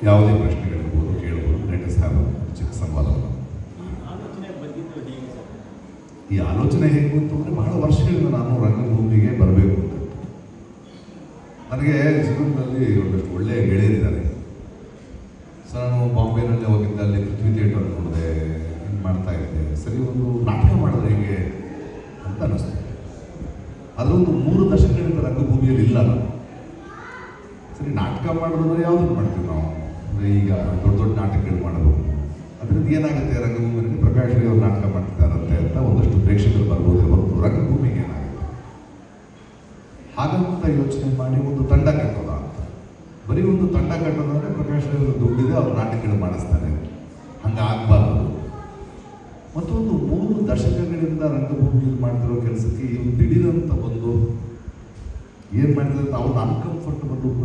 ಯಾವುದೇ ಪ್ರಶ್ನೆಗಳಿರ್ಬೋದು ಕೇಳ್ಬೋದು, lettuce have ಚಿಕ್ಕ ಸಂವಾದವನ್ನು. ಈ ಆಲೋಚನೆ ಹೇಗೆ ಬಂತು ಅಂದರೆ ಬಹಳ ವರ್ಷಗಳಿಂದ ನಾನು ರಂಗಭೂಮಿಗೆ ಬರಬೇಕು ಅಂತ. ನನಗೆ ಜೀವನದಲ್ಲಿ ಒಂದಷ್ಟು ಒಳ್ಳೆಯ ಗೆಳೆಯರಿದ್ದಾರೆ. ಸೊ ನಾನು ಬಾಂಬೆನಲ್ಲಿ ಹೋಗಿದ್ದೆ, ಅಲ್ಲಿ ಪೃಥ್ವಿ ಥಿಯೇಟರ್ ನೋಡಿದೆ, ಹಿಂಗೆ ಮಾಡ್ತಾ ಇದ್ದೆ. ಸರಿ, ಒಂದು ನಾಟಕ ಮಾಡಿದ್ರೆ ಹೇಗೆ ಅಂತ ಅನ್ನಿಸ್ತು. ಅದರೊಂದು 3 ದಶಕಗಳಿಂದ ರಂಗಭೂಮಿಯಲ್ಲಿ ಇಲ್ಲ ನಾನು. ಸರಿ, ನಾಟಕ ಮಾಡೋದಂದ್ರೆ ಯಾವುದನ್ನು ಮಾಡ್ತೀವಿ ನಾವು ಅಂದರೆ ಈಗ ದೊಡ್ಡ ದೊಡ್ಡ ನಾಟಕಗಳು ಮಾಡಬಹುದು. ಅದರಿಂದ ಏನಾಗುತ್ತೆ, ರಂಗಭೂಮಿಯಲ್ಲಿ ಪ್ರಕಾಶ್ ರೈ ಅವರು ನಾಟಕ ಮಾಡ್ತಿದ್ದಾರಂತೆ ಅಂತ ಒಂದಷ್ಟು ಪ್ರೇಕ್ಷಕರು ಬರ್ಬೋದು, ಹೊರತು ರಂಗಭೂಮಿಗೆ ಏನಾಗುತ್ತೆ ಹಾಗಂತ ಯೋಚನೆ ಮಾಡಿ ಒಂದು ತಂಡ ಕಟ್ಟೋದ ಅಂತ. ಬರೀ ಒಂದು ತಂಡ ಕಟ್ಟೋದಂದರೆ ಪ್ರಕಾಶ್ ರೈ ಅವರು ದುಡ್ಡಿದೆ, ಅವ್ರು ನಾಟಕಗಳು ಮಾಡಿಸ್ತಾರೆ, ಹಂಗಾಗಬಾರ್ದು. ಮತ್ತೊಂದು 3 ದಶಕಗಳಿಂದ ರಂಗಭೂಮಿಯಲ್ಲಿ ಮಾಡ್ತಿರೋ ಕೆಲಸಕ್ಕೆ ಇವ್ರು ದಿಢೀರಂತ ಬಂದು ಏನು ಮಾಡಿದ್ರೆ ಅವ್ರು ಅನ್ಕಂಫರ್ಟಬಲ್ಲು ಕೂಡ